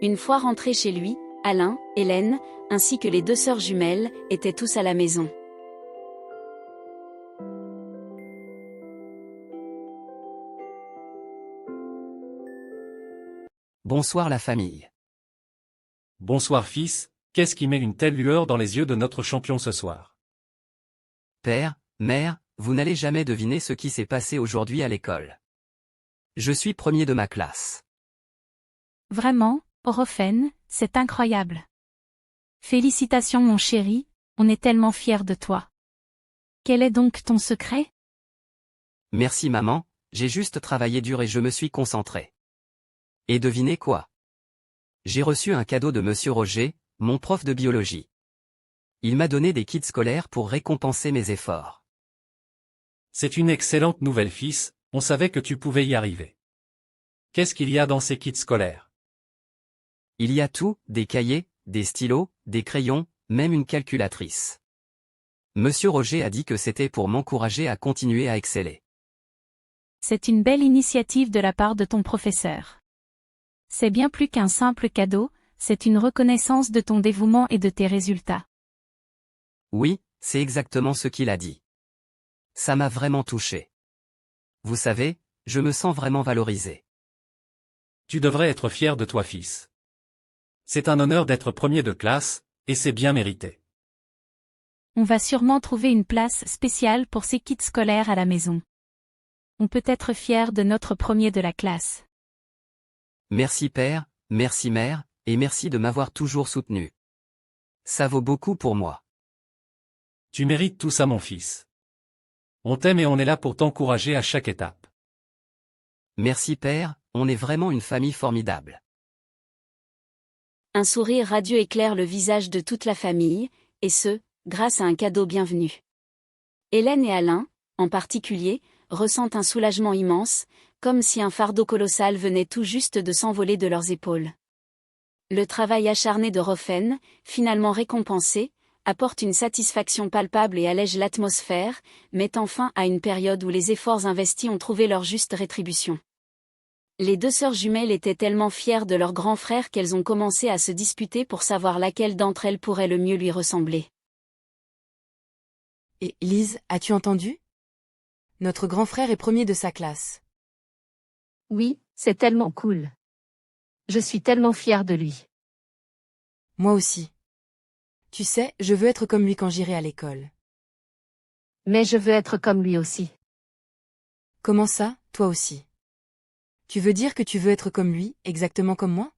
Une fois rentrés chez lui, Alain, Hélène, ainsi que les deux sœurs jumelles, étaient tous à la maison. Bonsoir la famille. Bonsoir fils, qu'est-ce qui met une telle lueur dans les yeux de notre champion ce soir? Père, mère, vous n'allez jamais deviner ce qui s'est passé aujourd'hui à l'école. Je suis premier de ma classe. Vraiment, Orophène, c'est incroyable. Félicitations mon chéri, on est tellement fiers de toi. Quel est donc ton secret? Merci maman, j'ai juste travaillé dur et je me suis concentré. Et devinez quoi? J'ai reçu un cadeau de Monsieur Roger, mon prof de biologie. Il m'a donné des kits scolaires pour récompenser mes efforts. C'est une excellente nouvelle fils, on savait que tu pouvais y arriver. Qu'est-ce qu'il y a dans ces kits scolaires? Il y a tout, des cahiers, des stylos, des crayons, même une calculatrice. Monsieur Roger a dit que c'était pour m'encourager à continuer à exceller. C'est une belle initiative de la part de ton professeur. C'est bien plus qu'un simple cadeau, c'est une reconnaissance de ton dévouement et de tes résultats. Oui, c'est exactement ce qu'il a dit. Ça m'a vraiment touché. Vous savez, je me sens vraiment valorisé. Tu devrais être fier de toi fils. C'est un honneur d'être premier de classe, et c'est bien mérité. On va sûrement trouver une place spéciale pour ces kits scolaires à la maison. On peut être fier de notre premier de la classe. Merci père, merci mère, et merci de m'avoir toujours soutenu. Ça vaut beaucoup pour moi. Tu mérites tout ça mon fils. On t'aime et on est là pour t'encourager à chaque étape. Merci père, on est vraiment une famille formidable. Un sourire radieux éclaire le visage de toute la famille, et ce, grâce à un cadeau bienvenu. Hélène et Alain, en particulier, ressentent un soulagement immense, comme si un fardeau colossal venait tout juste de s'envoler de leurs épaules. Le travail acharné de Orophène, finalement récompensé, apporte une satisfaction palpable et allège l'atmosphère, mettant fin à une période où les efforts investis ont trouvé leur juste rétribution. Les deux sœurs jumelles étaient tellement fières de leur grand frère qu'elles ont commencé à se disputer pour savoir laquelle d'entre elles pourrait le mieux lui ressembler. Et Lise, as-tu entendu? Notre grand frère est premier de sa classe. Oui, c'est tellement cool. Je suis tellement fière de lui. Moi aussi. Tu sais, je veux être comme lui quand j'irai à l'école. Mais je veux être comme lui aussi. Comment ça, toi aussi? Tu veux dire que tu veux être comme lui, exactement comme moi?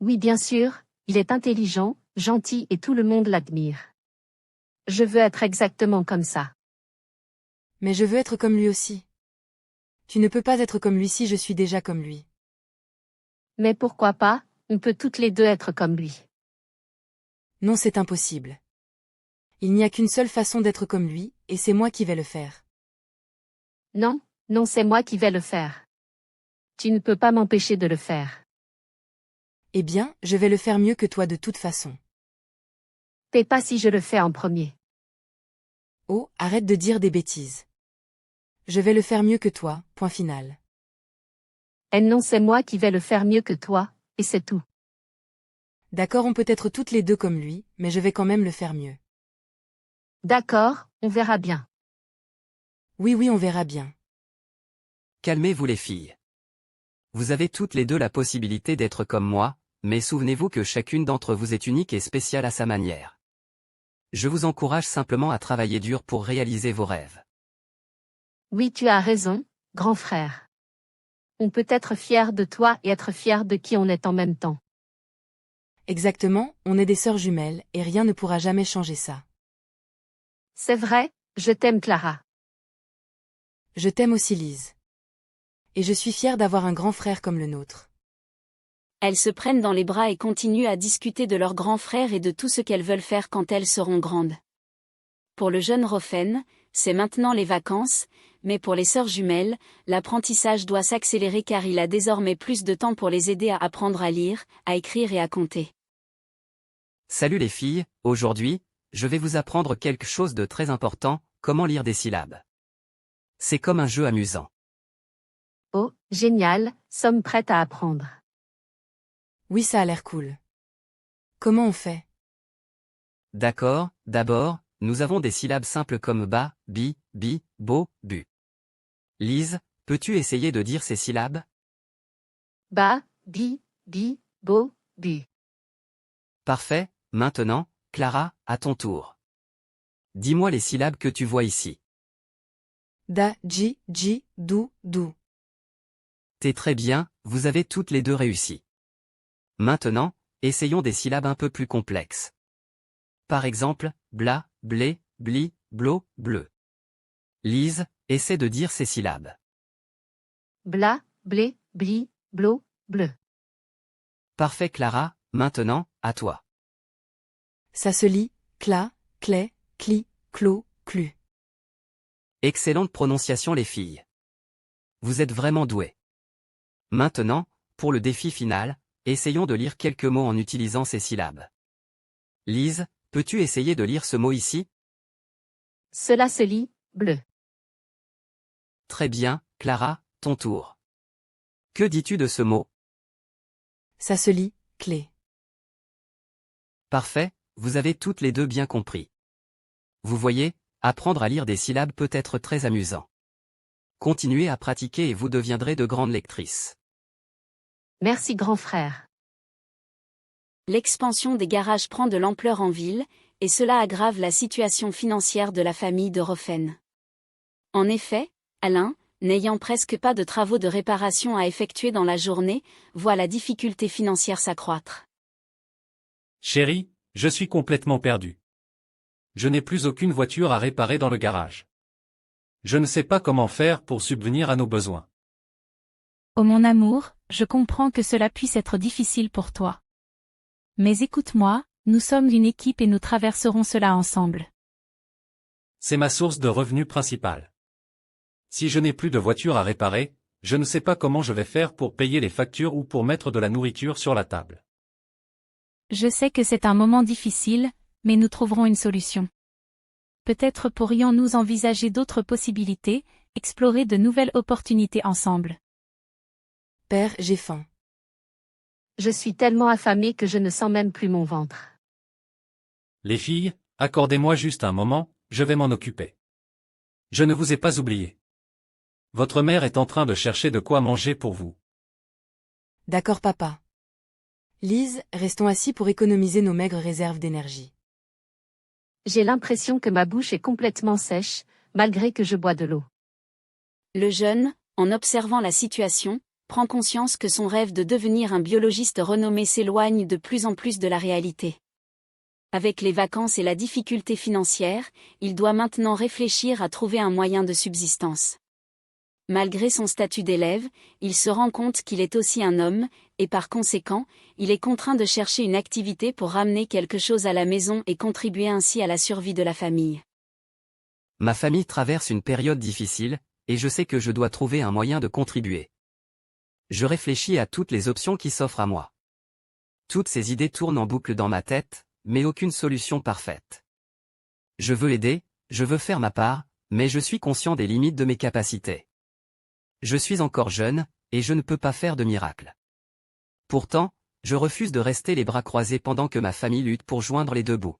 Oui, bien sûr, il est intelligent, gentil et tout le monde l'admire. Je veux être exactement comme ça. Mais je veux être comme lui aussi. Tu ne peux pas être comme lui si je suis déjà comme lui. Mais pourquoi pas, on peut toutes les deux être comme lui. Non, c'est impossible. Il n'y a qu'une seule façon d'être comme lui, et c'est moi qui vais le faire. Non, non, c'est moi qui vais le faire. Tu ne peux pas m'empêcher de le faire. Eh bien, je vais le faire mieux que toi de toute façon. T'es pas si je le fais en premier. Oh, arrête de dire des bêtises. Je vais le faire mieux que toi, point final. Et non, c'est moi qui vais le faire mieux que toi, et c'est tout. D'accord, on peut être toutes les deux comme lui, mais je vais quand même le faire mieux. D'accord, on verra bien. Oui, oui, on verra bien. Calmez-vous les filles. Vous avez toutes les deux la possibilité d'être comme moi, mais souvenez-vous que chacune d'entre vous est unique et spéciale à sa manière. Je vous encourage simplement à travailler dur pour réaliser vos rêves. Oui, tu as raison, grand frère. On peut être fier de toi et être fier de qui on est en même temps. Exactement, on est des sœurs jumelles, et rien ne pourra jamais changer ça. C'est vrai, je t'aime Clara. Je t'aime aussi Lise. Et je suis fière d'avoir un grand frère comme le nôtre. Elles se prennent dans les bras et continuent à discuter de leur grand frère et de tout ce qu'elles veulent faire quand elles seront grandes. Pour le jeune Orophène, c'est maintenant les vacances, mais pour les sœurs jumelles, l'apprentissage doit s'accélérer car il a désormais plus de temps pour les aider à apprendre à lire, à écrire et à compter. Salut les filles, aujourd'hui, je vais vous apprendre quelque chose de très important, comment lire des syllabes. C'est comme un jeu amusant. Oh, génial, sommes prêtes à apprendre. Oui, ça a l'air cool. Comment on fait? D'accord, d'abord, nous avons des syllabes simples comme ba, bi, bo, bu. Lise, peux-tu essayer de dire ces syllabes? Ba, bo, bu. Parfait, maintenant, Clara, à ton tour. Dis-moi les syllabes que tu vois ici. Da, ji, du. T'es très bien, vous avez toutes les deux réussi. Maintenant, essayons des syllabes un peu plus complexes. Par exemple, bla, blé, bli, blo, bleu. Lise, essaie de dire ces syllabes. Bla, blé, bli, blo, bleu. Parfait Clara, maintenant, à toi. Ça se lit, cla, clé, cli, clo, clu. Excellente prononciation les filles. Vous êtes vraiment douées. Maintenant, pour le défi final, essayons de lire quelques mots en utilisant ces syllabes. Lise, peux-tu essayer de lire ce mot ici? Cela se lit, bleu. Très bien, Clara, ton tour. Que dis-tu de ce mot? Ça se lit, clé. Parfait, vous avez toutes les deux bien compris. Vous voyez, apprendre à lire des syllabes peut être très amusant. Continuez à pratiquer et vous deviendrez de grandes lectrices. Merci grand frère. L'expansion des garages prend de l'ampleur en ville, et cela aggrave la situation financière de la famille de Roffen. En effet, Alain, n'ayant presque pas de travaux de réparation à effectuer dans la journée, voit la difficulté financière s'accroître. Chérie, je suis complètement perdu. Je n'ai plus aucune voiture à réparer dans le garage. Je ne sais pas comment faire pour subvenir à nos besoins. Oh mon amour, je comprends que cela puisse être difficile pour toi. Mais écoute-moi, nous sommes une équipe et nous traverserons cela ensemble. C'est ma source de revenus principale. Si je n'ai plus de voiture à réparer, je ne sais pas comment je vais faire pour payer les factures ou pour mettre de la nourriture sur la table. Je sais que c'est un moment difficile, mais nous trouverons une solution. Peut-être pourrions-nous envisager d'autres possibilités, explorer de nouvelles opportunités ensemble. Père, j'ai faim. Je suis tellement affamée que je ne sens même plus mon ventre. Les filles, accordez-moi juste un moment, je vais m'en occuper. Je ne vous ai pas oublié. Votre mère est en train de chercher de quoi manger pour vous. D'accord papa. Lise, restons assis pour économiser nos maigres réserves d'énergie. J'ai l'impression que ma bouche est complètement sèche, malgré que je bois de l'eau. Le jeune, en observant la situation, prend conscience que son rêve de devenir un biologiste renommé s'éloigne de plus en plus de la réalité. Avec les vacances et la difficulté financière, il doit maintenant réfléchir à trouver un moyen de subsistance. Malgré son statut d'élève, il se rend compte qu'il est aussi un homme, et par conséquent, il est contraint de chercher une activité pour ramener quelque chose à la maison et contribuer ainsi à la survie de la famille. Ma famille traverse une période difficile, et je sais que je dois trouver un moyen de contribuer. Je réfléchis à toutes les options qui s'offrent à moi. Toutes ces idées tournent en boucle dans ma tête, mais aucune solution parfaite. Je veux aider, je veux faire ma part, mais je suis conscient des limites de mes capacités. Je suis encore jeune, et je ne peux pas faire de miracle. Pourtant, je refuse de rester les bras croisés pendant que ma famille lutte pour joindre les deux bouts.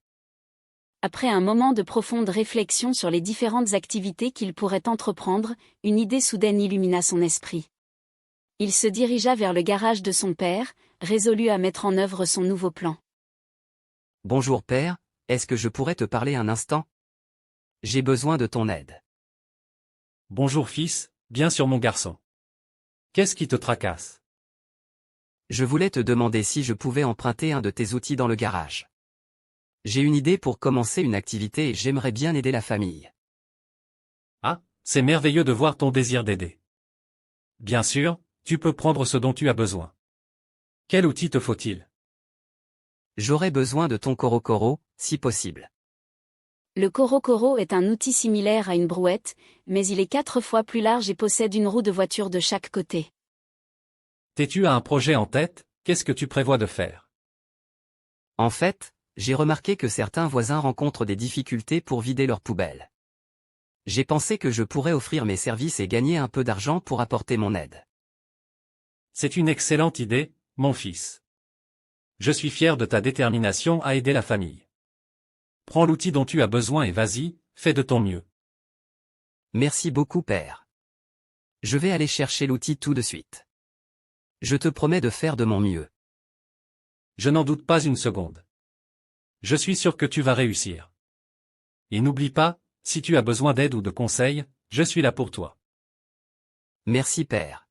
Après un moment de profonde réflexion sur les différentes activités qu'il pourrait entreprendre, une idée soudaine illumina son esprit. Il se dirigea vers le garage de son père, résolu à mettre en œuvre son nouveau plan. Bonjour père, est-ce que je pourrais te parler un instant? J'ai besoin de ton aide. Bonjour fils, bien sûr mon garçon. Qu'est-ce qui te tracasse? Je voulais te demander si je pouvais emprunter un de tes outils dans le garage. J'ai une idée pour commencer une activité et j'aimerais bien aider la famille. Ah, c'est merveilleux de voir ton désir d'aider. Bien sûr, tu peux prendre ce dont tu as besoin. Quel outil te faut-il? J'aurais besoin de ton Korokoro, si possible. Le Korokoro est un outil similaire à une brouette, mais il est 4 fois plus large et possède une roue de voiture de chaque côté. T'es-tu à un projet en tête, qu'est-ce que tu prévois de faire? En fait, j'ai remarqué que certains voisins rencontrent des difficultés pour vider leurs poubelles. J'ai pensé que je pourrais offrir mes services et gagner un peu d'argent pour apporter mon aide. C'est une excellente idée, mon fils. Je suis fier de ta détermination à aider la famille. Prends l'outil dont tu as besoin et vas-y, fais de ton mieux. Merci beaucoup père. Je vais aller chercher l'outil tout de suite. Je te promets de faire de mon mieux. Je n'en doute pas une seconde. Je suis sûr que tu vas réussir. Et n'oublie pas, si tu as besoin d'aide ou de conseils, je suis là pour toi. Merci père.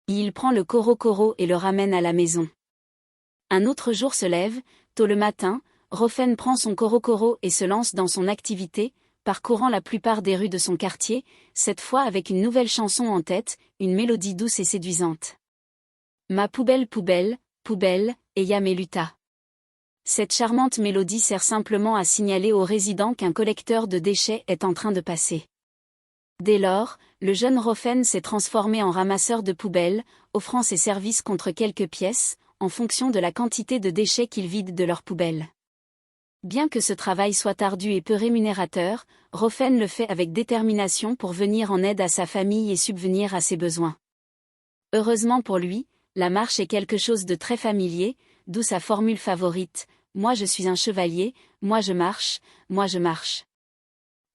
Il prend le Korokoro et le ramène à la maison. Un autre jour se lève, tôt le matin, Rofen prend son Korokoro et se lance dans son activité, parcourant la plupart des rues de son quartier, cette fois avec une nouvelle chanson en tête, une mélodie douce et séduisante. Ma poubelle poubelle, poubelle, Eya Meluta. Cette charmante mélodie sert simplement à signaler aux résidents qu'un collecteur de déchets est en train de passer. Dès lors, le jeune Rofen s'est transformé en ramasseur de poubelles, offrant ses services contre quelques pièces, en fonction de la quantité de déchets qu'il vide de leurs poubelles. Bien que ce travail soit ardu et peu rémunérateur, Rofen le fait avec détermination pour venir en aide à sa famille et subvenir à ses besoins. Heureusement pour lui, la marche est quelque chose de très familier, d'où sa formule favorite, « Moi je suis un chevalier, moi je marche, moi je marche ».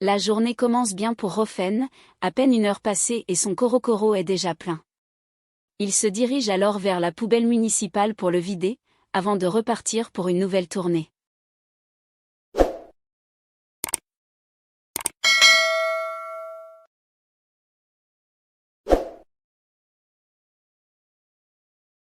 La journée commence bien pour Rofen, à peine une heure passée et son Korokoro est déjà plein. Il se dirige alors vers la poubelle municipale pour le vider, avant de repartir pour une nouvelle tournée.